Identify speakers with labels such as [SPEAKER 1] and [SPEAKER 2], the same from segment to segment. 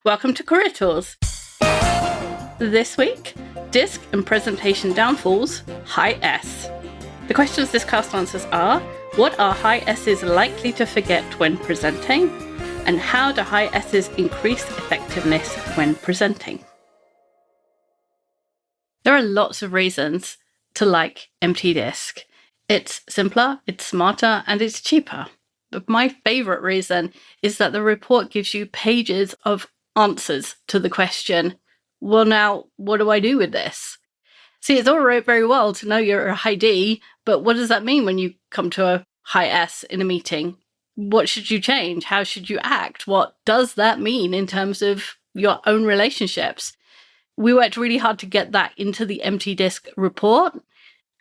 [SPEAKER 1] Welcome to Career Tools. This week, Disc and Presentation Downfalls, High S. The questions this cast answers are, what are High S's likely to forget when presenting? And how do High S's increase effectiveness when presenting? There are lots of reasons to like Empty Disc. It's simpler, it's smarter, and it's cheaper. But my favorite reason is that the report gives you pages of answers to the question, well, now, what do I do with this? See, it's all right, very well to know you're a high D, but what does that mean when you come to a high S in a meeting? What should you change? How should you act? What does that mean in terms of your own relationships? We worked really hard to get that into the Empty Disc report,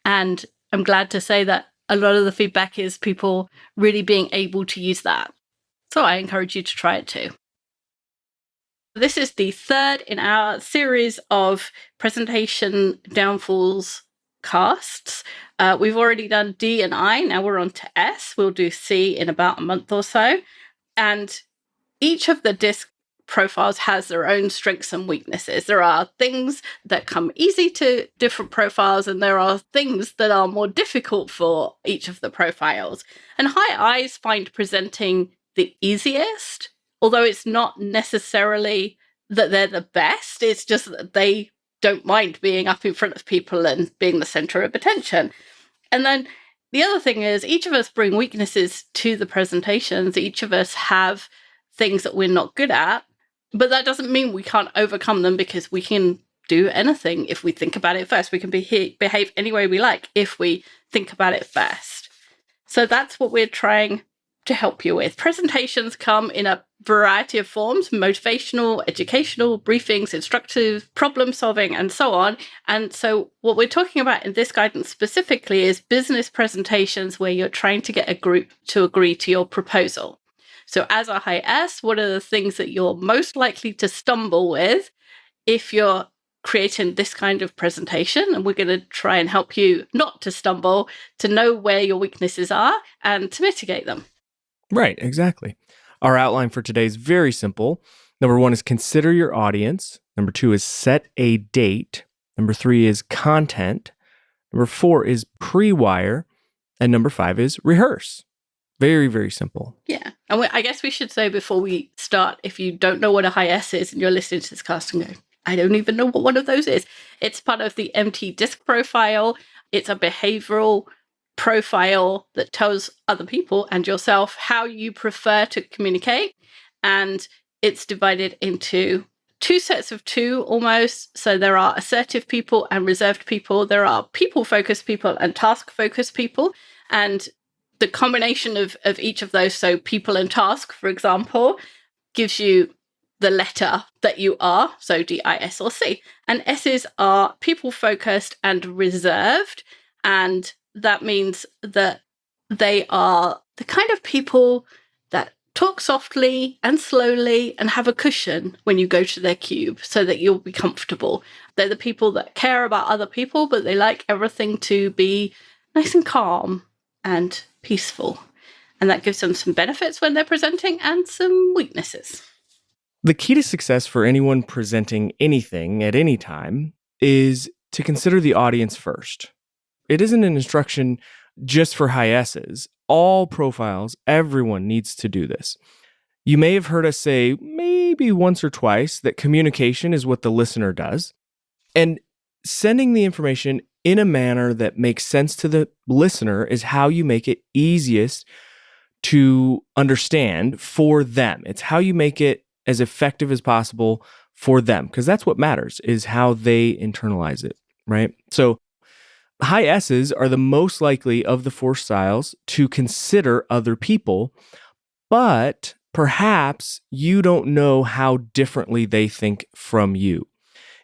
[SPEAKER 1] and I'm glad to say that a lot of the feedback is people really being able to use that. So I encourage you to try it too. This is the third in our series of presentation downfalls casts. We've already done D and I, now we're on to S. We'll do C in about a month or so. And each of the disc profiles has their own strengths and weaknesses. There are things that come easy to different profiles, and there are things that are more difficult for each of the profiles. And high Is find presenting the easiest, although it's not necessarily that they're the best, it's just that they don't mind being up in front of people and being the center of attention. And then the other thing is each of us bring weaknesses to the presentations. Each of us have things that we're not good at, but that doesn't mean we can't overcome them, because we can do anything if we think about it first. We can behave any way we like if we think about it first. So that's what we're trying to help you with. Presentations come in a variety of forms: motivational, educational, briefings, instructive, problem solving, and so on. And so what we're talking about in this guidance specifically is business presentations where you're trying to get a group to agree to your proposal. So as a high S, what are the things that you're most likely to stumble with if you're creating this kind of presentation? And we're going to try and help you not to stumble, to know where your weaknesses are, and to mitigate them.
[SPEAKER 2] Right, exactly. Our outline for today is very simple. Number 1 is consider your audience. Number 2 is set a date. Number 3 is content. Number 4 is pre-wire. And number 5 is rehearse. Very, very simple.
[SPEAKER 1] Yeah. And I guess we should say before we start, if you don't know what a high S is and you're listening to this cast and go, I don't even know what one of those is. It's part of the Empty Disc profile. It's a behavioral profile that tells other people and yourself how you prefer to communicate. And it's divided into 2 sets of 2 almost. So there are assertive people and reserved people. There are people-focused people and task-focused people. And the combination of each of those, so people and task, for example, gives you the letter that you are, so D, I, S, or C. And S's are people-focused and reserved. And that means that they are the kind of people that talk softly and slowly and have a cushion when you go to their cube so that you'll be comfortable. They're the people that care about other people, but they like everything to be nice and calm and peaceful. And that gives them some benefits when they're presenting and some weaknesses.
[SPEAKER 2] The key to success for anyone presenting anything at any time is to consider the audience first. It isn't an instruction just for high S's. All profiles, everyone needs to do this. You may have heard us say maybe once or twice that communication is what the listener does. And sending the information in a manner that makes sense to the listener is how you make it easiest to understand for them. It's how you make it as effective as possible for them, because that's what matters, is how they internalize it, right? So high S's are the most likely of the 4 styles to consider other people, but perhaps you don't know how differently they think from you.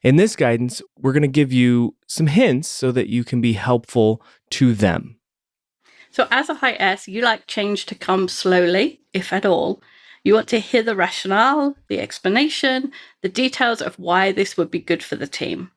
[SPEAKER 2] In this guidance, we're going to give you some hints so that you can be helpful to them.
[SPEAKER 1] So as a high S, you like change to come slowly, if at all. You want to hear the rationale, the explanation, the details of why this would be good for the team.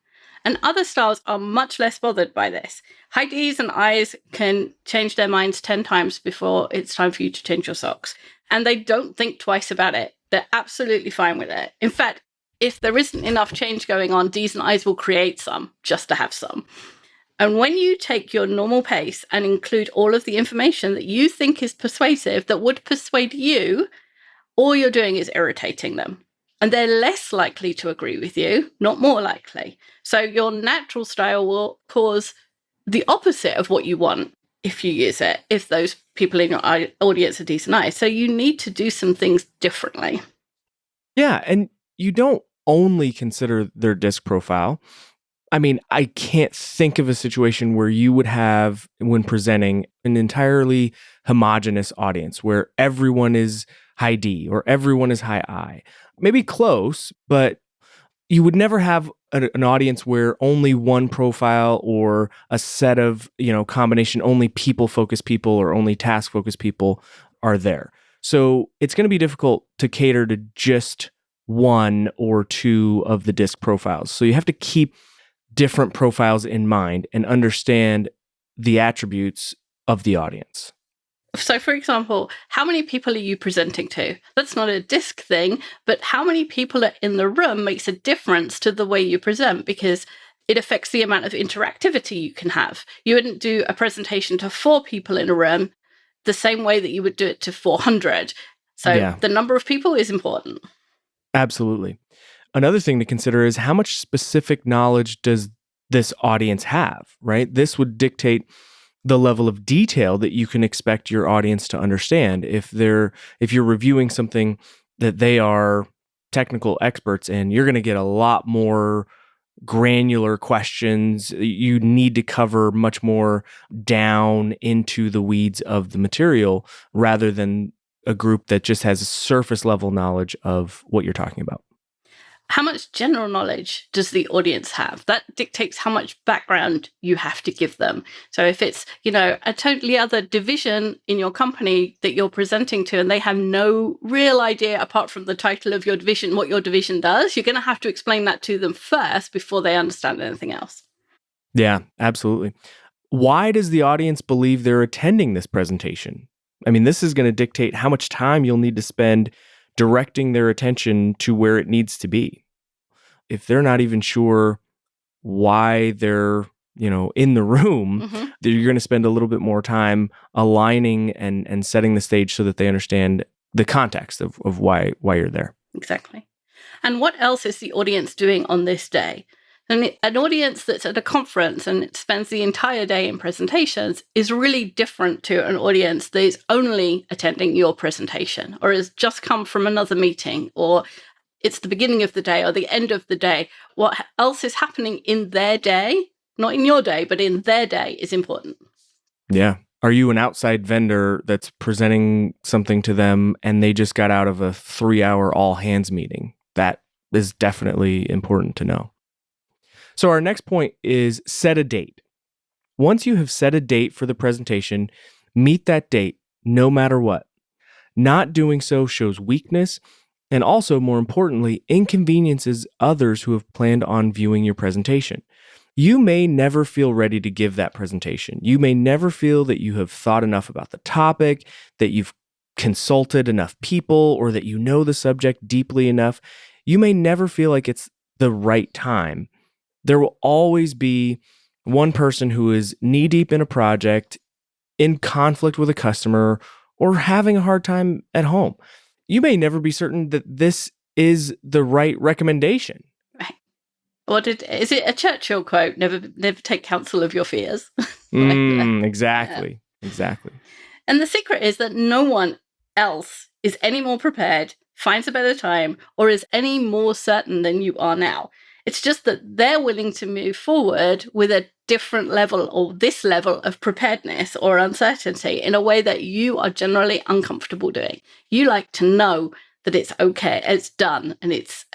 [SPEAKER 1] And other styles are much less bothered by this. High Ds and Is can change their minds 10 times before it's time for you to change your socks. and they don't think twice about it. They're absolutely fine with it. In fact, if there isn't enough change going on, D's and I's will create some just to have some. And when you take your normal pace and include all of the information that you think is persuasive, that would persuade you, all you're doing is irritating them. And they're less likely to agree with you, not more likely. So your natural style will cause the opposite of what you want if you use it, if those people in your audience are D's and I's. So you need to do some things differently.
[SPEAKER 2] Yeah, and you don't only consider their DISC profile. I mean, I can't think of a situation where you would have, when presenting, an entirely homogenous audience where everyone is high D or everyone is high I. Maybe close, but you would never have an audience where only one profile or a set of, combination, only people-focused people or only task-focused people are there. So it's going to be difficult to cater to just one or two of the DISC profiles. So you have to keep different profiles in mind and understand the attributes of the audience.
[SPEAKER 1] So, for example, how many people are you presenting to? That's not a DISC thing, but how many people are in the room makes a difference to the way you present, because it affects the amount of interactivity you can have. You wouldn't do a presentation to 4 people in a room the same way that you would do it to 400. So The number of people is important.
[SPEAKER 2] Absolutely. Another thing to consider is how much specific knowledge does this audience have, right? This would dictate the level of detail that you can expect your audience to understand. If you're reviewing something that they are technical experts in, you're going to get a lot more granular questions. You need to cover much more down into the weeds of the material rather than a group that just has a surface level knowledge of what you're talking about.
[SPEAKER 1] How much general knowledge does the audience have? That dictates how much background you have to give them. So if it's, a totally other division in your company that you're presenting to, and they have no real idea apart from the title of your division, what your division does, you're going to have to explain that to them first before they understand anything else.
[SPEAKER 2] Yeah, absolutely. Why does the audience believe they're attending this presentation? I mean, this is going to dictate how much time you'll need to spend directing their attention to where it needs to be. If they're not even sure why they're, in the room, you're going to spend a little bit more time aligning and setting the stage so that they understand the context of why you're there.
[SPEAKER 1] Exactly. And what else is the audience doing on this day? And an audience that's at a conference and it spends the entire day in presentations is really different to an audience that is only attending your presentation or has just come from another meeting, or it's the beginning of the day or the end of the day. What else is happening in their day, not in your day, but in their day, is important.
[SPEAKER 2] Yeah. Are you an outside vendor that's presenting something to them and they just got out of a 3-hour all hands meeting? That is definitely important to know. So our next point is set a date. Once you have set a date for the presentation, meet that date no matter what. Not doing so shows weakness and also, more importantly, inconveniences others who have planned on viewing your presentation. You may never feel ready to give that presentation. You may never feel that you have thought enough about the topic, that you've consulted enough people, or that you know the subject deeply enough. You may never feel like it's the right time. There will always be one person who is knee-deep in a project, in conflict with a customer, or having a hard time at home. You may never be certain that this is the right recommendation.
[SPEAKER 1] Right. Is it a Churchill quote? Never take counsel of your fears.
[SPEAKER 2] Exactly.
[SPEAKER 1] And the secret is that no one else is any more prepared, finds a better time, or is any more certain than you are now. It's just that they're willing to move forward with a different level or this level of preparedness or uncertainty in a way that you are generally uncomfortable doing. You like to know that it's okay, it's done, and it's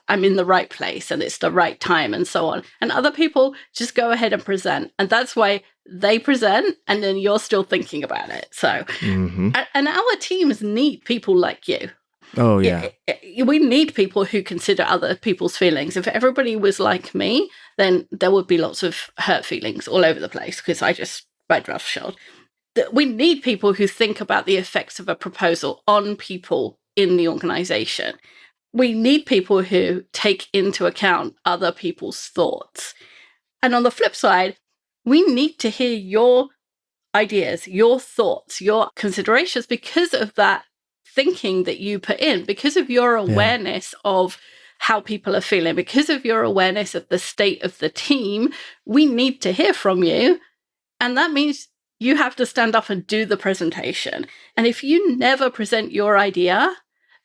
[SPEAKER 1] I'm in the right place and it's the right time and so on. And other people just go ahead and present. And that's why they present and then you're still thinking about it. So, and our teams need people like you.
[SPEAKER 2] Oh, yeah.
[SPEAKER 1] We need people who consider other people's feelings. If everybody was like me, then there would be lots of hurt feelings all over the place because I just ride roughshod. We need people who think about the effects of a proposal on people in the organization. We need people who take into account other people's thoughts. And on the flip side, we need to hear your ideas, your thoughts, your considerations because of that thinking that you put in, because of your awareness of how people are feeling, because of your awareness of the state of the team. We need to hear from you. And that means you have to stand up and do the presentation. And if you never present your idea,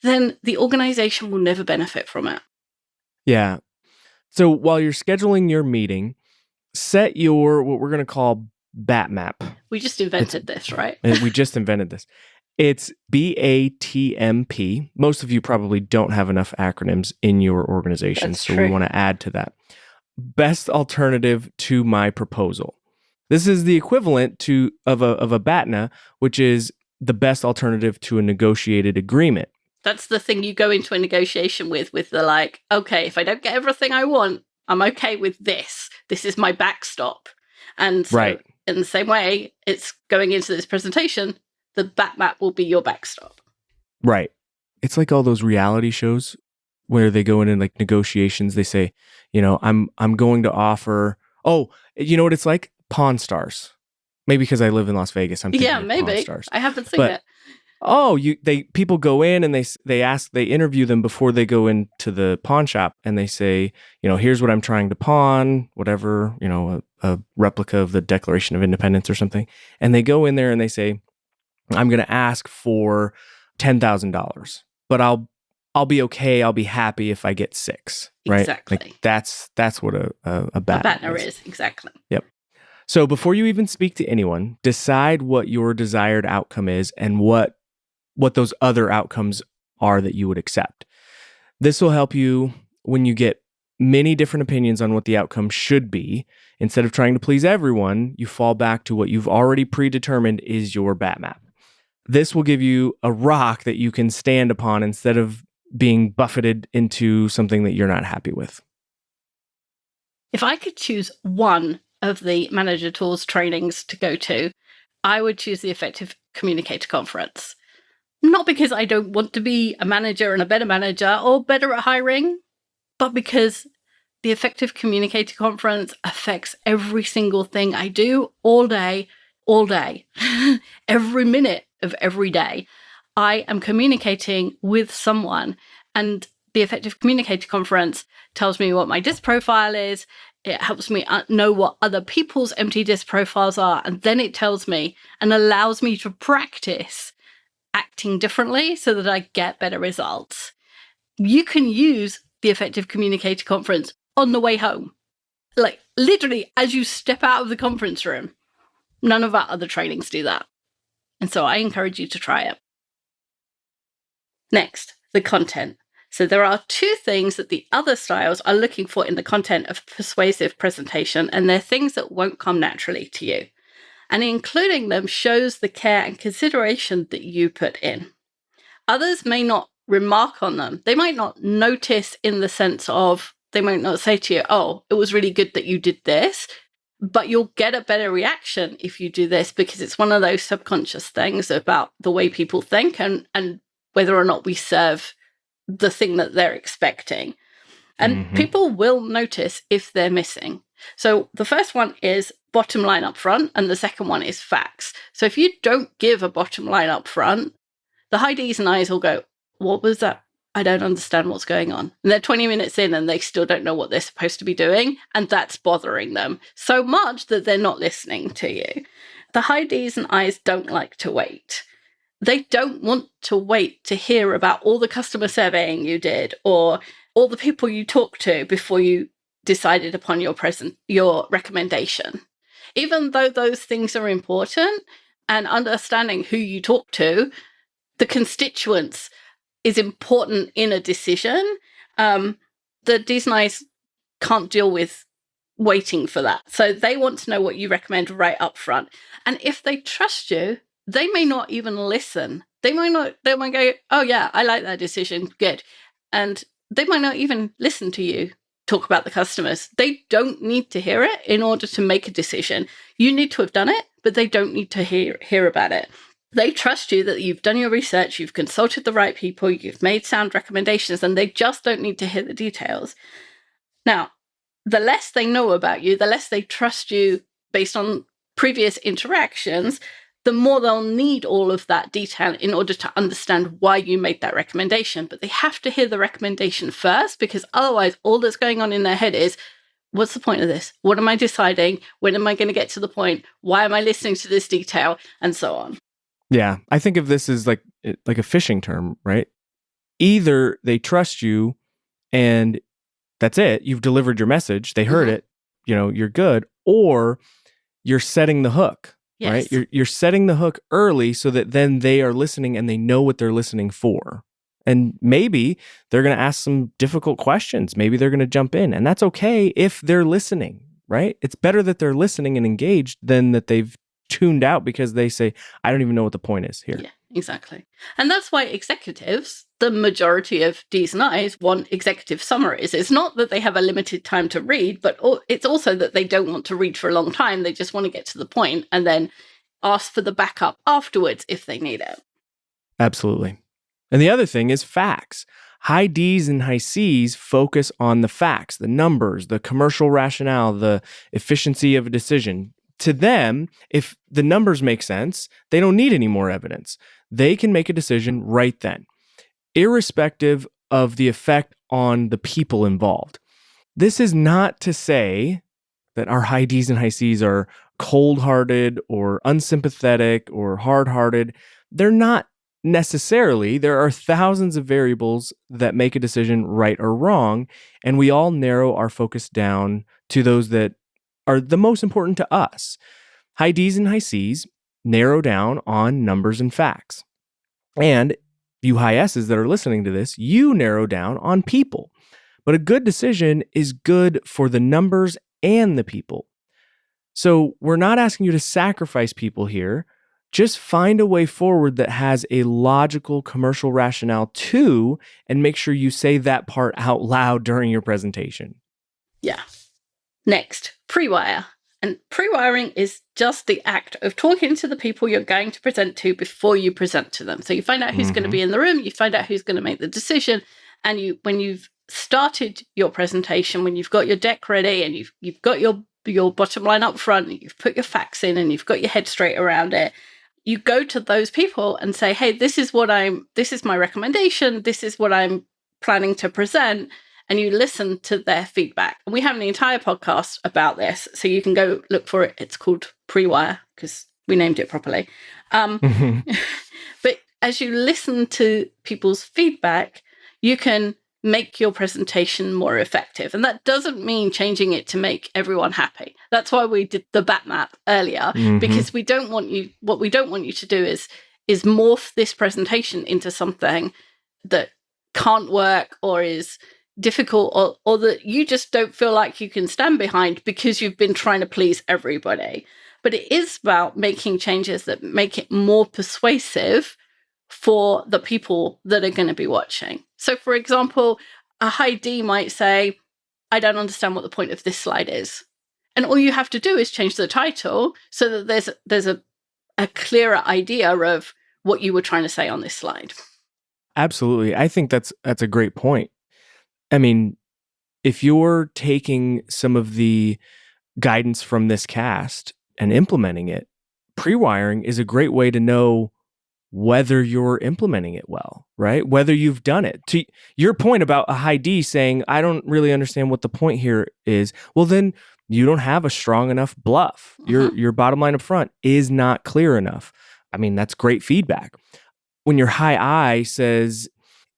[SPEAKER 1] then the organization will never benefit from it.
[SPEAKER 2] Yeah. So while you're scheduling your meeting, set your, what we're going to call BAT map.
[SPEAKER 1] We just invented this, right?
[SPEAKER 2] We just invented this. It's BATMP. Most of you probably don't have enough acronyms in your organization,
[SPEAKER 1] That's
[SPEAKER 2] so
[SPEAKER 1] true.
[SPEAKER 2] we want to add to that. Best alternative to my proposal. This is the equivalent of a BATNA, which is the best alternative to a negotiated agreement.
[SPEAKER 1] That's the thing you go into a negotiation with the like, okay, if I don't get everything I want, I'm okay with this. This is my backstop. And so in the same way, it's going into this presentation, the BAT map will be your backstop.
[SPEAKER 2] Right. It's like all those reality shows where they go in like negotiations. They say, I'm going to offer, you know what it's like? Pawn Stars. Maybe because I live in Las Vegas, I'm thinking of Pawn Stars.
[SPEAKER 1] I haven't seen it.
[SPEAKER 2] People go in and they interview them before they go into the pawn shop, and they say, here's what I'm trying to pawn, whatever, a replica of the Declaration of Independence or something. And they go in there and they say, I'm going to ask for $10,000, but I'll be okay. I'll be happy if I get 6. Right?
[SPEAKER 1] Exactly.
[SPEAKER 2] Like that's what a BATNA
[SPEAKER 1] is. Exactly.
[SPEAKER 2] Yep. So before you even speak to anyone, decide what your desired outcome is and what those other outcomes are that you would accept. This will help you when you get many different opinions on what the outcome should be. Instead of trying to please everyone, you fall back to what you've already predetermined is your BAT map. This will give you a rock that you can stand upon instead of being buffeted into something that you're not happy with.
[SPEAKER 1] If I could choose one of the Manager Tools trainings to go to, I would choose the Effective Communicator Conference. Not because I don't want to be a manager and a better manager or better at hiring, but because the Effective Communicator Conference affects every single thing I do all day, every minute of every day. I am communicating with someone, and the Effective Communicator Conference tells me what my DISC profile is. It helps me know what other people's empty DISC profiles are, and then it tells me and allows me to practice acting differently so that I get better results. You can use the Effective Communicator Conference on the way home. Like literally as you step out of the conference room. None of our other trainings do that. And so I encourage you to try it. Next, the content. So there are 2 things that the other styles are looking for in the content of persuasive presentation, and they're things that won't come naturally to you. And including them shows the care and consideration that you put in. Others may not remark on them. They might not notice in the sense of, they might not say to you, oh, it was really good that you did this, but you'll get a better reaction if you do this because it's one of those subconscious things about the way people think and whether or not we serve the thing that they're expecting. And people will notice if they're missing. So the first one is bottom line up front, and the second one is facts. So if you don't give a bottom line up front, the high Ds and Is will go, what was that? I don't understand what's going on. And they're 20 minutes in and they still don't know what they're supposed to be doing. And that's bothering them so much that they're not listening to you. The high Ds and Is don't like to wait. They don't want to wait to hear about all the customer surveying you did or all the people you talked to before you decided upon your recommendation. Even though those things are important and understanding who you talk to, the constituents is important in a decision. The Ds and Is can't deal with waiting for that. So they want to know what you recommend right up front. And if they trust you, they may not even listen. They might go, oh yeah, I like that decision, good. And they might not even listen to you talk about the customers. They don't need to hear it in order to make a decision. You need to have done it, but they don't need to hear about it. They trust you that you've done your research, you've consulted the right people, you've made sound recommendations, and they just don't need to hear the details. Now, the less they know about you, the less they trust you based on previous interactions, the more they'll need all of that detail in order to understand why you made that recommendation. But they have to hear the recommendation first, because otherwise all that's going on in their head is, what's the point of this? What am I deciding? When am I going to get to the point? Why am I listening to this detail? And so on.
[SPEAKER 2] Yeah, I think of this as like a fishing term, right? Either they trust you and that's it, you've delivered your message, they heard it, you're good, or you're setting the hook, right? You're setting the hook early so that then they are listening and they know what they're listening for. And maybe they're going to ask some difficult questions. Maybe they're going to jump in, and that's okay if they're listening, right? It's better that they're listening and engaged than that they've tuned out because they say, I don't even know what the point is here.
[SPEAKER 1] Yeah, exactly. And that's why executives, the majority of Ds and Is, want executive summaries. It's not that they have a limited time to read, but it's also that they don't want to read for a long time. They just want to get to the point and then ask for the backup afterwards if they need it.
[SPEAKER 2] Absolutely. And the other thing is facts. High Ds and high Cs focus on the facts, the numbers, the commercial rationale, the efficiency of a decision. To them, if the numbers make sense, they don't need any more evidence. They can make a decision right then, irrespective of the effect on the people involved. This is not to say that our high Ds and high Cs are cold-hearted or unsympathetic or hard-hearted. They're not necessarily. There are thousands of variables that make a decision right or wrong, and we all narrow our focus down to those that are the most important to us. High Ds and high Cs narrow down on numbers and facts. And you high S's that are listening to this, you narrow down on people. But a good decision is good for the numbers and the people. So we're not asking you to sacrifice people here. Just find a way forward that has a logical commercial rationale too, and make sure you say that part out loud during your presentation.
[SPEAKER 1] Yeah. Next, pre-wire. And pre-wiring is just the act of talking to the people you're going to present to before you present to them. So you find out who's going to be in the room, you find out who's going to make the decision, and when you've started your presentation, when you've got your deck ready and you've got your bottom line up front, and you've put your facts in and you've got your head straight around it, you go to those people and say, hey, this is my recommendation, this is what I'm planning to present. And you listen to their feedback. And we have an entire podcast about this, so you can go look for it. It's called Pre-Wire, because we named it properly. But as you listen to people's feedback, you can make your presentation more effective. And that doesn't mean changing it to make everyone happy. That's why we did the bat map earlier, because what we don't want you to do is morph this presentation into something that can't work or is difficult or that you just don't feel like you can stand behind because you've been trying to please everybody. But it is about making changes that make it more persuasive for the people that are going to be watching. So, for example, a high D might say, I don't understand what the point of this slide is. And all you have to do is change the title so that there's a clearer idea of what you were trying to say on this slide.
[SPEAKER 2] Absolutely. I think that's a great point. I mean, if you're taking some of the guidance from this cast and implementing it, pre-wiring is a great way to know whether you're implementing it well, right? Whether you've done it. To your point about a high D saying, I don't really understand what the point here is, well, then you don't have a strong enough bluff. Your bottom line up front is not clear enough. I mean, that's great feedback. When your high I says,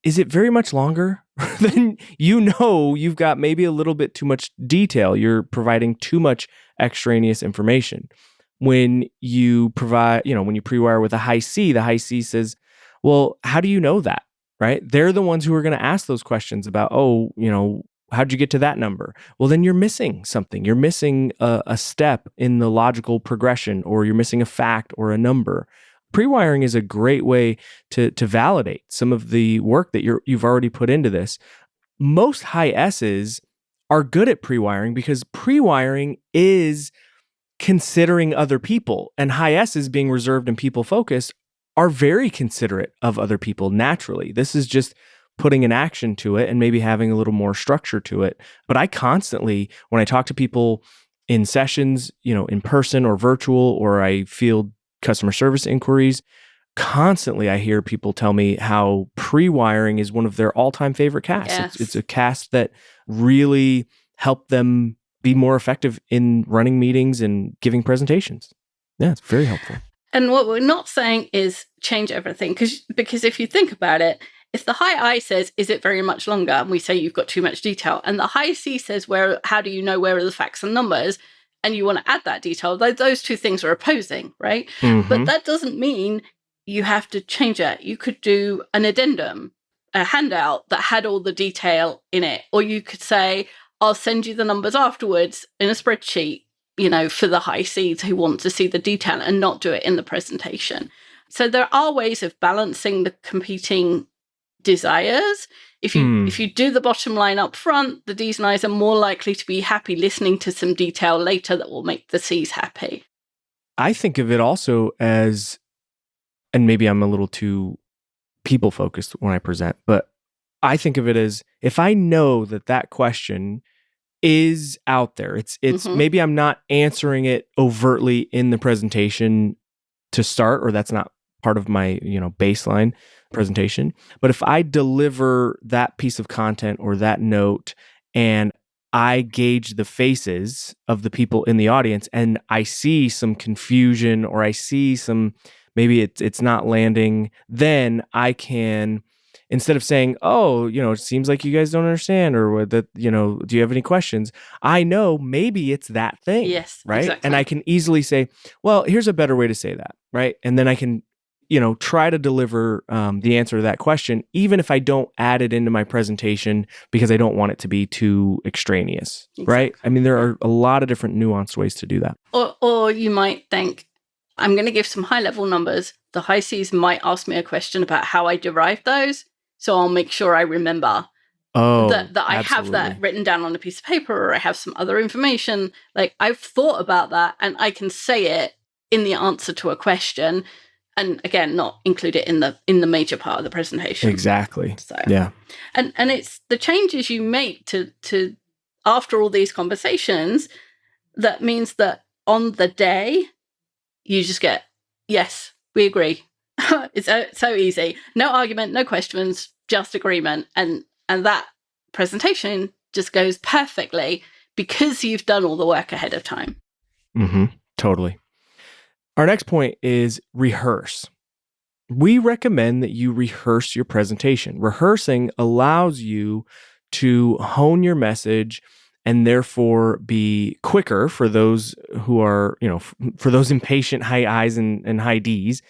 [SPEAKER 2] is it very much longer? Then you've got maybe a little bit too much detail. You're providing too much extraneous information. When you pre-wire with a high C, the high C says, well, how do you know that, right? They're the ones who are going to ask those questions about, how'd you get to that number? Well, then you're missing something. You're missing a step in the logical progression, or you're missing a fact or a number. Pre-wiring is a great way to validate some of the work that you've already put into this. Most high S's are good at pre-wiring because pre-wiring is considering other people, and high S's being reserved and people focused are very considerate of other people naturally. This is just putting an action to it and maybe having a little more structure to it. But I constantly, when I talk to people in sessions, in person or virtual, or I field customer service inquiries, constantly I hear people tell me how pre-wiring is one of their all-time favorite casts.
[SPEAKER 1] Yes.
[SPEAKER 2] It's a cast that really helped them be more effective in running meetings and giving presentations. Yeah, it's very helpful.
[SPEAKER 1] And what we're not saying is change everything, because if you think about it, if the high I says, is it very much longer? And we say you've got too much detail. And the high C says, how do you know where are the facts and numbers? And you want to add that detail. Those two things are opposing, right?
[SPEAKER 2] Mm-hmm.
[SPEAKER 1] But that doesn't mean you have to change it. You could do an addendum, a handout that had all the detail in it. Or you could say, I'll send you the numbers afterwards in a spreadsheet, for the high Cs who want to see the detail and not do it in the presentation. So there are ways of balancing the competing desires. If you do the bottom line up front, the Ds and Is are more likely to be happy listening to some detail later that will make the Cs happy.
[SPEAKER 2] I think of it also as, and maybe I'm a little too people focused when I present, but I think of it as, if I know that question is out there, it's maybe I'm not answering it overtly in the presentation to start, or that's not part of my baseline presentation. But if I deliver that piece of content or that note and I gauge the faces of the people in the audience and I see some confusion, or I see some, maybe it's not landing, then I can, instead of saying, oh, it seems like you guys don't understand, or that, do you have any questions? I know maybe it's that thing.
[SPEAKER 1] Yes,
[SPEAKER 2] right.
[SPEAKER 1] Exactly.
[SPEAKER 2] And I can easily say, well, here's a better way to say that. Right. And then I can, try to deliver the answer to that question, even if I don't add it into my presentation because I don't want it to be too extraneous. Exactly. Right. I mean, there are a lot of different nuanced ways to do that.
[SPEAKER 1] Or you might think, I'm going to give some high level numbers. The high Cs might ask me a question about how I derived those. So I'll make sure I remember that I have that written down on a piece of paper, or I have some other information. Like, I've thought about that and I can say it in the answer to a question. And again, not include it in the major part of the presentation.
[SPEAKER 2] Exactly.
[SPEAKER 1] So,
[SPEAKER 2] yeah.
[SPEAKER 1] And it's the changes you make to after all these conversations that means that on the day, you just get, yes, we agree. It's so easy. No argument, no questions, just agreement. And that presentation just goes perfectly because you've done all the work ahead of time.
[SPEAKER 2] Mm-hmm. Totally. Our next point is rehearse. We recommend that you rehearse your presentation. Rehearsing allows you to hone your message and therefore be quicker for those who are, for those impatient high Is and high Ds.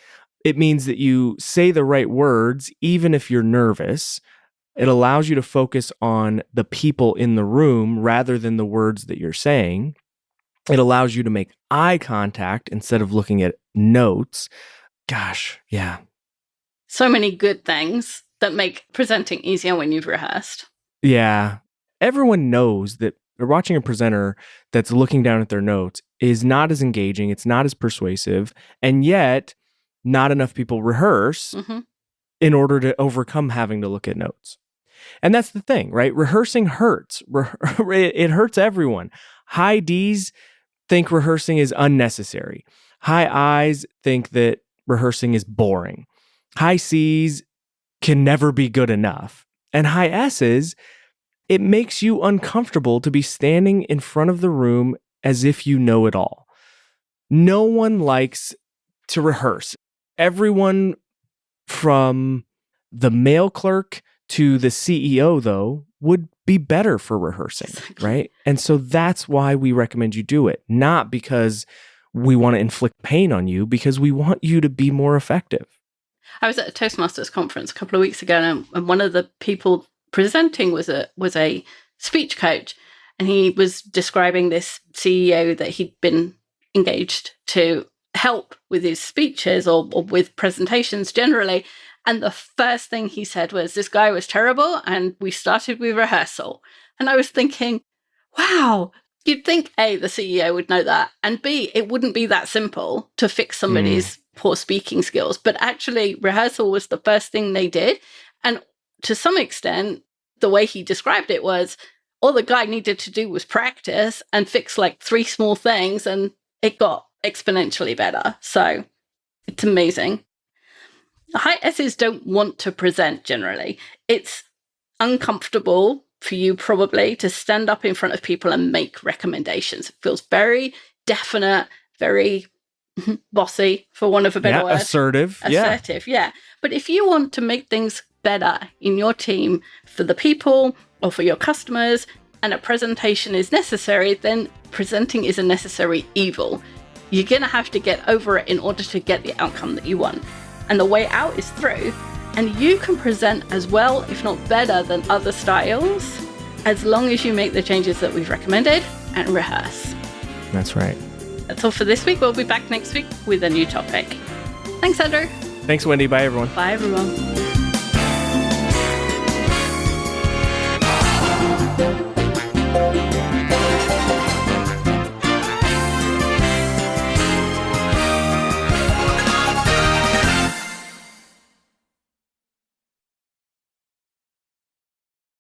[SPEAKER 2] It means that you say the right words, even if you're nervous. It allows you to focus on the people in the room rather than the words that you're saying. It allows you to make eye contact instead of looking at notes. Gosh, yeah.
[SPEAKER 1] So many good things that make presenting easier when you've rehearsed.
[SPEAKER 2] Yeah. Everyone knows that they're watching a presenter that's looking down at their notes is not as engaging, it's not as persuasive, and yet not enough people rehearse in order to overcome having to look at notes. And that's the thing, right? Rehearsing hurts. It hurts everyone. High Ds think rehearsing is unnecessary. High Is think that rehearsing is boring. High Cs can never be good enough. And high S's, it makes you uncomfortable to be standing in front of the room as if you know it all. No one likes to rehearse. Everyone from the mail clerk to the CEO, though, would be better for rehearsing, right? And so that's why we recommend you do it, not because we want to inflict pain on you, because we want you to be more effective.
[SPEAKER 1] I was at a Toastmasters conference a couple of weeks ago, and one of the people presenting was a speech coach, and he was describing this CEO that he'd been engaged to help with his speeches or with presentations generally. And the first thing he said was, this guy was terrible, and we started with rehearsal. And I was thinking, wow, you'd think A, the CEO would know that, and B, it wouldn't be that simple to fix somebody's poor speaking skills. But actually, rehearsal was the first thing they did. And to some extent, the way he described it was all the guy needed to do was practice and fix like 3 small things, and it got exponentially better. So it's amazing. High S's don't want to present generally. It's uncomfortable for you probably to stand up in front of people and make recommendations. It feels very definite, very bossy, for want of a better word.
[SPEAKER 2] Assertive.
[SPEAKER 1] Yeah. But if you want to make things better in your team for the people or for your customers, and a presentation is necessary, then presenting is a necessary evil. You're going to have to get over it in order to get the outcome that you want. And the way out is through. And you can present as well, if not better, than other styles, as long as you make the changes that we've recommended and rehearse.
[SPEAKER 2] That's right.
[SPEAKER 1] That's all for this week. We'll be back next week with a new topic. Thanks, Andrew.
[SPEAKER 2] Thanks, Wendy. Bye, everyone.
[SPEAKER 1] Bye, everyone.